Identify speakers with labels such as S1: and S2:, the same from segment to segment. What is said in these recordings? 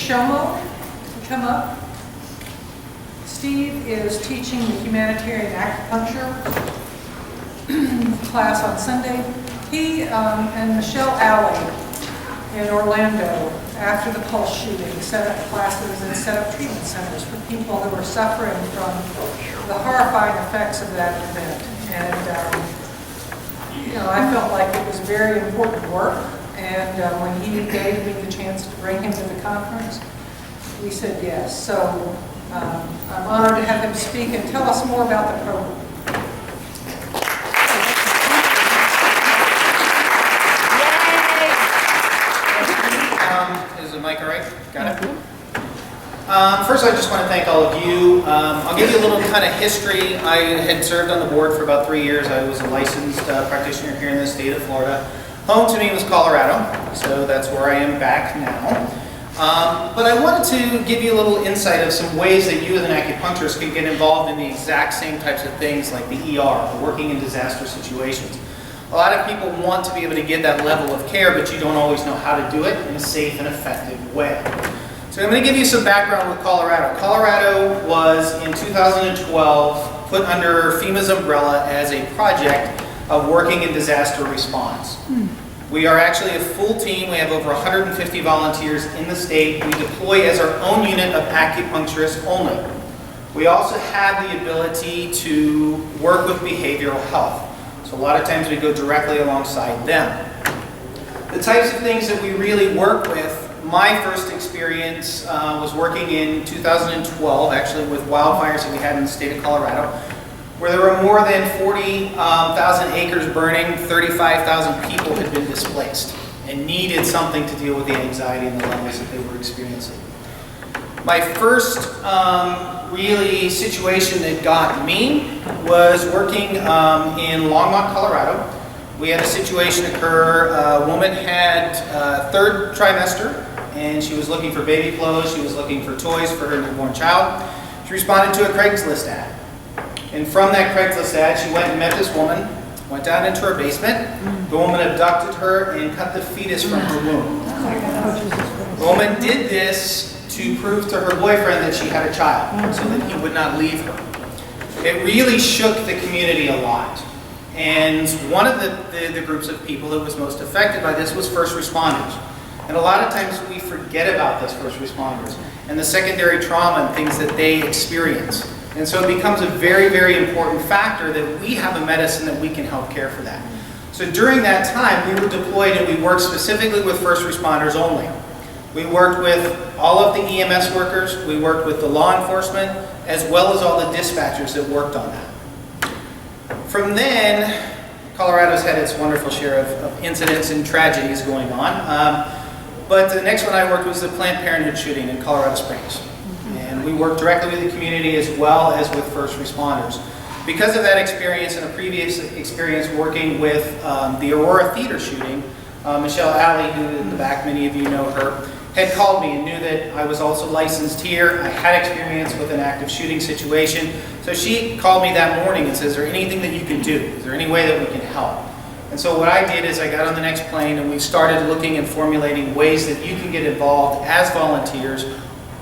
S1: Shomo to come up. Steve is teaching the Humanitarian Acupuncture class on Sunday. He and Michelle Alley in Orlando, after the Pulse shooting, set up classes and set up treatment centers for people who were suffering from the horrifying effects of that event. And I felt like it was very important work. And when he gave me the chance to bring him to the conference, we said yes. So I'm honored to have him speak and tell us more about the program.
S2: Is the mic all right? Got it? First, I just want to thank all of you. I'll give you a little kind of history. I had served on the board for about 3 years. I was a licensed practitioner here in the state of Florida. Home to me was Colorado, so that's where I am back now. But I wanted to give you a little insight of some ways that you as an acupuncturist can get involved in the exact same types of things like the ER, working in disaster situations. A lot of people want to be able to get that level of care, but you don't always know how to do it in a safe and effective way. So I'm going to give you some background with Colorado. Colorado was, in 2012, put under FEMA's umbrella as a project of working in disaster response. We are actually a full team. We have over 150 volunteers in the state. We deploy as our own unit of acupuncturists only. We also have the ability to work with behavioral health. So a lot of times we go directly alongside them. The types of things that we really work with, my first experience was working in 2012, actually with wildfires that we had in the state of Colorado, where there were more than 40,000 acres burning, 35,000 people had been displaced and needed something to deal with the anxiety and the levels that they were experiencing. My first really situation that got me was working in Longmont, Colorado. We had a situation occur. A woman had third trimester and she was looking for baby clothes. She was looking for toys for her newborn child. She responded to a Craigslist ad. And from that Craigslist ad, she went and met this woman, went down into her basement. The woman abducted her and cut the fetus from her womb. The woman did this to prove to her boyfriend that she had a child, so that he would not leave her. It really shook the community a lot. And one of the groups of people that was most affected by this was first responders. And a lot of times we forget about those first responders and the secondary trauma and things that they experience. And so it becomes a very, very important factor that we have a medicine that we can help care for that. So during that time, we were deployed and we worked specifically with first responders only. We worked with all of the EMS workers, we worked with the law enforcement, as well as all the dispatchers that worked on that. From then, Colorado's had its wonderful share of incidents and tragedies going on. But the next one I worked was the Planned Parenthood shooting in Colorado Springs. And we worked directly with the community as well as with first responders. Because of that experience and a previous experience working with the Aurora Theater shooting, Michelle Alley, who in the back, many of you know her, had called me and knew that I was also licensed here. I had experience with an active shooting situation. So she called me that morning and says, is there anything that you can do? Is there any way that we can help? And so what I did is I got on the next plane and we started looking and formulating ways that you can get involved as volunteers,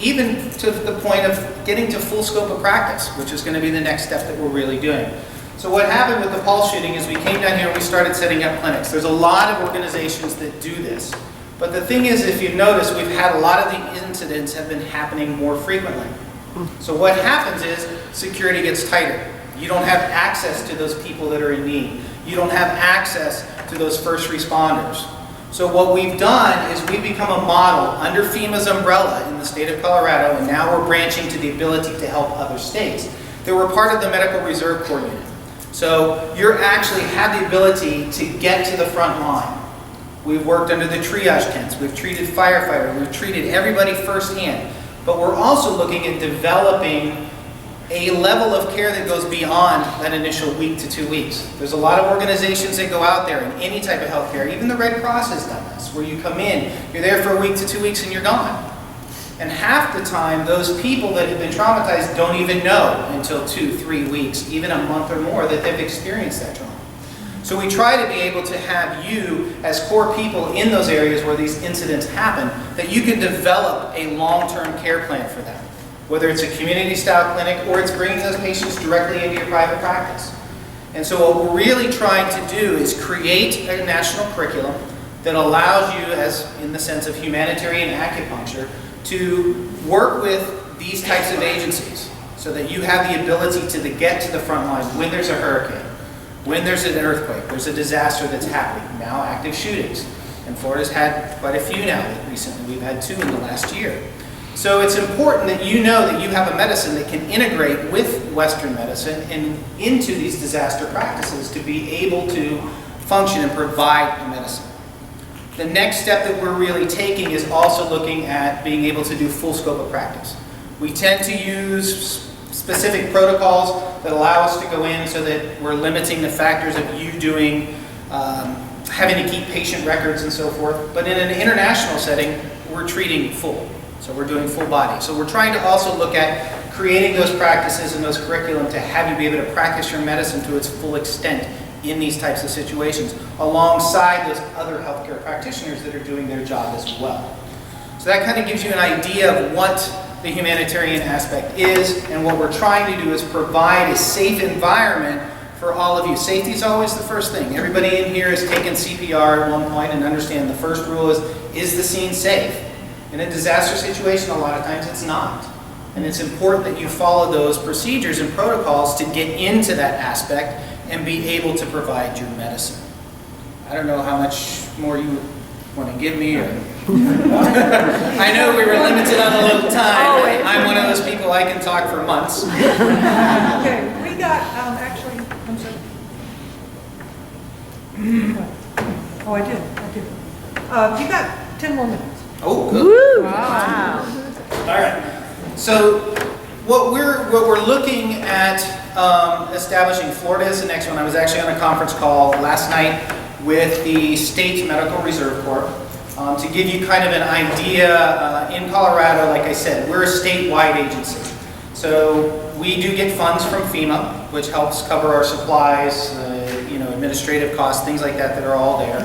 S2: even to the point of getting to full scope of practice, which is going to be the next step that we're really doing. So what happened with the Pulse shooting is we came down here and we started setting up clinics. There's a lot of organizations that do this. But the thing is, if you've noticed, we've had a lot of the incidents have been happening more frequently. So what happens is security gets tighter. You don't have access to those people that are in need. You don't have access to those first responders. So what we've done is we've become a model under FEMA's umbrella in the state of Colorado, and now we're branching to the ability to help other states. That we're part of the Medical Reserve Corps unit. So you actually have the ability to get to the front line. We've worked under the triage tents. We've treated firefighters. We've treated everybody firsthand. But we're also looking at developing a level of care that goes beyond that initial week to 2 weeks. There's a lot of organizations that go out there in any type of healthcare. Even the Red Cross has done this, where you come in, you're there for a week to 2 weeks, and you're gone. And half the time, those people that have been traumatized don't even know until 2-3 weeks, even a month or more, that they've experienced that trauma. So we try to be able to have you as core people in those areas where these incidents happen, that you can develop a long-term care plan for them. Whether it's a community-style clinic or it's bringing those patients directly into your private practice. And so what we're really trying to do is create a national curriculum that allows you, as in the sense of humanitarian acupuncture, to work with these types of agencies so that you have the ability to get to the front line when there's a hurricane, when there's an earthquake, there's a disaster that's happening, now active shootings. And Florida's had quite a few now recently. We've had 2 in the last year. So it's important that you know that you have a medicine that can integrate with Western medicine and into these disaster practices to be able to function and provide a medicine. The next step that we're really taking is also looking at being able to do full scope of practice. We tend to use specific protocols that allow us to go in so that we're limiting the factors of you doing, having to keep patient records and so forth. But in an international setting, we're treating full. So we're doing full body. So we're trying to also look at creating those practices and those curriculum to have you be able to practice your medicine to its full extent in these types of situations, alongside those other healthcare practitioners that are doing their job as well. So that kind of gives you an idea of what the humanitarian aspect is, and what we're trying to do is provide a safe environment for all of you. Safety is always the first thing. Everybody in here has taken CPR at one point and understand the first rule is the scene safe? In a disaster situation, a lot of times it's not. And it's important that you follow those procedures and protocols to get into that aspect and be able to provide your medicine. I don't know how much more you want to give me, or I know we were limited on a little time. I'm one of those people, I can talk for months.
S1: Okay, we got, actually, I'm sorry. Oh, I did. You got 10 more minutes.
S2: Oh, good.
S3: Wow.
S2: All right. So what we're looking at establishing, Florida is the next one. I was actually on a conference call last night with the State Medical Reserve Corp to give you kind of an idea. In Colorado, like I said, we're a statewide agency. So we do get funds from FEMA, which helps cover our supplies, administrative costs, things like that are all there.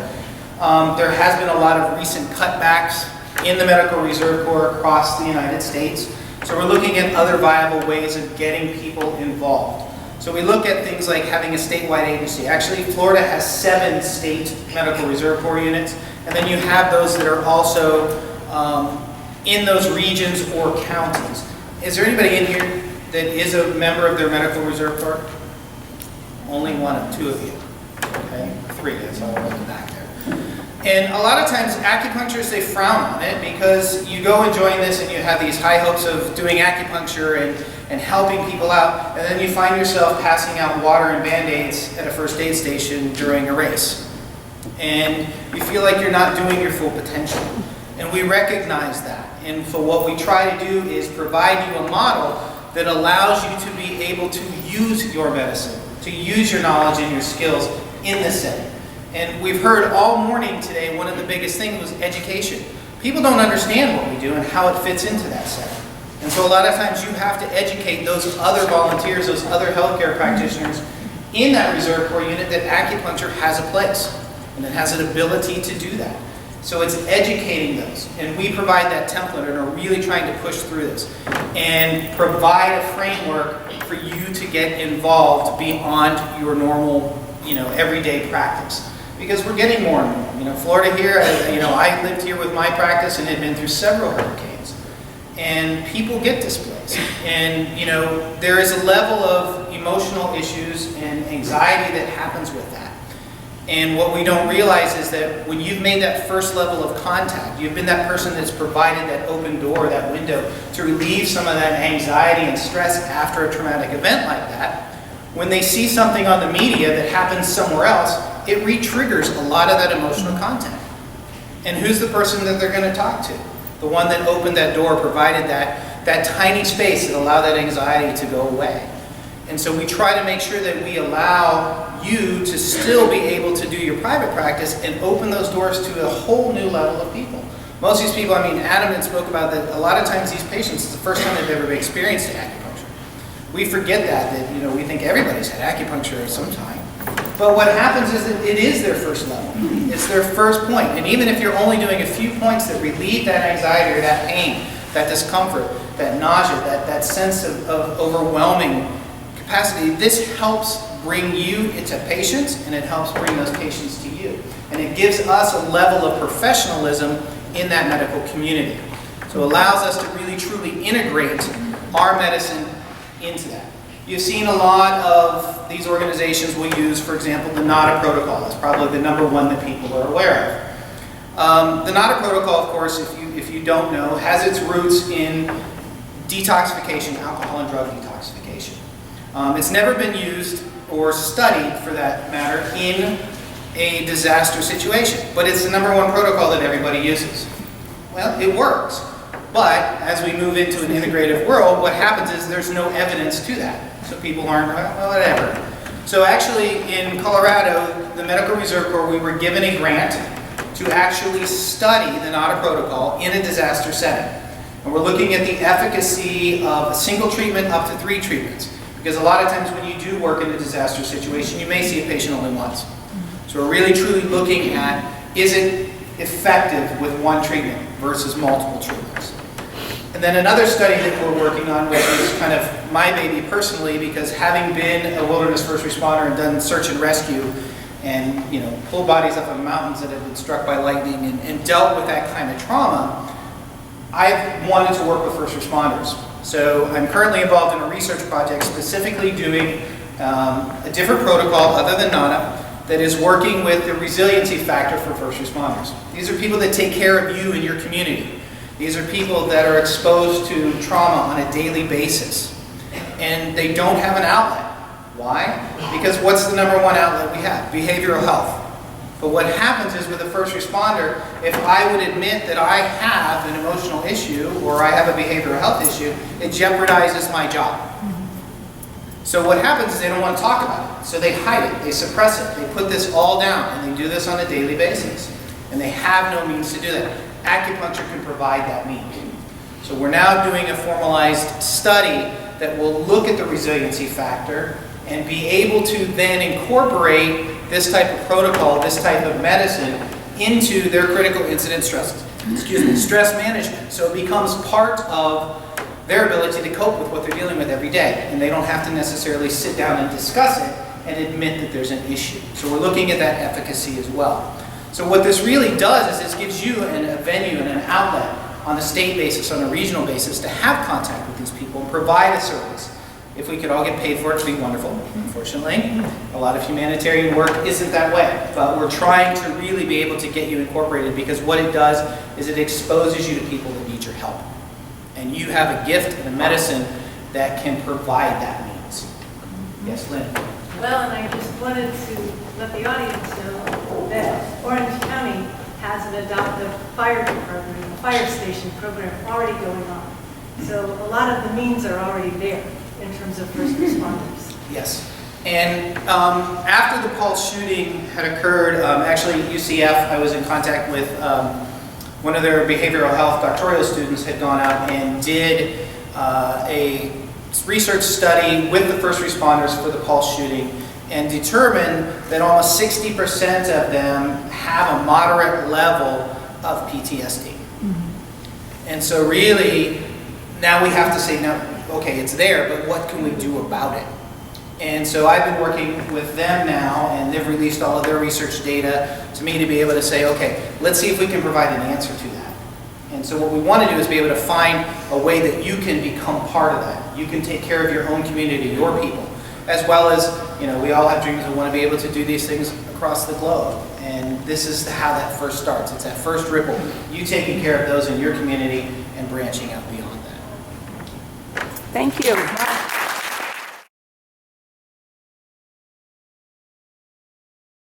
S2: There has been a lot of recent cutbacks in the Medical Reserve Corps across the United States. So we're looking at other viable ways of getting people involved. So we look at things like having a statewide agency. Actually, Florida has 7 state Medical Reserve Corps units, and then you have those that are also in those regions or counties. Is there anybody in here that is a member of their Medical Reserve Corps? Only 1 of 2 of you. Okay, 3, that's all in the back there. And a lot of times acupuncturists, they frown on it because you go and join this and you have these high hopes of doing acupuncture and helping people out, and then you find yourself passing out water and Band-Aids at a first aid station during a race. And you feel like you're not doing your full potential. And we recognize that. And so what we try to do is provide you a model that allows you to be able to use your medicine, to use your knowledge and your skills in this setting. And we've heard all morning today, one of the biggest things was education. People don't understand what we do and how it fits into that setting. And so a lot of times you have to educate those other volunteers, those other healthcare practitioners in that Reserve Corps unit that acupuncture has a place and it has an ability to do that. So it's educating those. And we provide that template and are really trying to push through this and provide a framework for you to get involved beyond your normal, everyday practice. Because we're getting more and more. Florida here, I lived here with my practice and had been through several hurricanes. And people get displaced. And, there is a level of emotional issues and anxiety that happens with that. And what we don't realize is that when you've made that first level of contact, you've been that person that's provided that open door, that window, to relieve some of that anxiety and stress after a traumatic event like that. When they see something on the media that happens somewhere else, it re-triggers a lot of that emotional content. And who's the person that they're going to talk to? The one that opened that door, provided that tiny space that allowed that anxiety to go away. And so we try to make sure that we allow you to still be able to do your private practice and open those doors to a whole new level of people. Most of these people, Adam had spoke about that a lot of times these patients, it's the first time they've ever experienced acupuncture. We forget that we think everybody's had acupuncture at some time. But what happens is that it is their first level. It's their first point. And even if you're only doing a few points that relieve that anxiety or that pain, that discomfort, that nausea, that sense of overwhelming capacity, this helps bring you into patients, and it helps bring those patients to you. And it gives us a level of professionalism in that medical community. So it allows us to really truly integrate our medicine into that. You've seen a lot of these organizations will use, for example, the NADA protocol. That's probably the number one that people are aware of. The NADA protocol, of course, if you don't know, has its roots in detoxification, alcohol and drug detoxification. It's never been used or studied, for that matter, in a disaster situation. But it's the number one protocol that everybody uses. Well, it works. But as we move into an integrative world, what happens is there's no evidence to that. So people aren't, well, whatever. So actually in Colorado, the Medical Reserve Corps, we were given a grant to actually study the NADA protocol in a disaster setting. And we're looking at the efficacy of a single treatment up to 3 treatments. Because a lot of times when you do work in a disaster situation, you may see a patient only once. So we're really truly looking at, is it effective with one treatment versus multiple treatments? And then another study that we're working on, which is kind of my baby personally, because having been a wilderness first responder and done search and rescue and pulled bodies up on mountains that have been struck by lightning and dealt with that kind of trauma, I've wanted to work with first responders. So I'm currently involved in a research project specifically doing a different protocol other than NADA that is working with the resiliency factor for first responders. These are people that take care of you and your community. These are people that are exposed to trauma on a daily basis. And they don't have an outlet. Why? Because what's the number one outlet we have? Behavioral health. But what happens is with a first responder, if I would admit that I have an emotional issue or I have a behavioral health issue, it jeopardizes my job. So what happens is they don't want to talk about it. So they hide it, they suppress it, they put this all down, and they do this on a daily basis. And they have no means to do that. Acupuncture can provide that means. So we're now doing a formalized study that will look at the resiliency factor and be able to then incorporate this type of protocol, this type of medicine into their critical incident stress management. So it becomes part of their ability to cope with what they're dealing with every day. And they don't have to necessarily sit down and discuss it and admit that there's an issue. So we're looking at that efficacy as well. So what this really does is this gives you a venue and an outlet on a state basis, on a regional basis, to have contact with these people and provide a service. If we could all get paid for it, it'd be wonderful. Unfortunately, a lot of humanitarian work isn't that way. But we're trying to really be able to get you incorporated, because what it does is it exposes you to people that need your help. And you have a gift and a medicine that can provide that means. Yes, Lynn?
S3: Well, and I just wanted to let the audience know that Orange County has an adoptive fire department, a fire station program already going on. So a lot of the means are already there in terms of first responders.
S2: Yes. And after the Pulse shooting had occurred, actually UCF, I was in contact with one of their behavioral health doctoral students had gone out and did a research study with the first responders for the Pulse shooting and determined that almost 60% of them have a moderate level of PTSD. Mm-hmm. And so really, now we have to say, now, okay, it's there, but what can we do about it? And so I've been working with them now, and they've released all of their research data to me to be able to say, okay, let's see if we can provide an answer to that. And so what we want to do is be able to find a way that you can become part of that. You can take care of your own community, your people, as well as, we all have dreams and want to be able to do these things across the globe. And this is how that first starts. It's that first ripple. You taking care of those in your community and branching out beyond that.
S4: Thank you.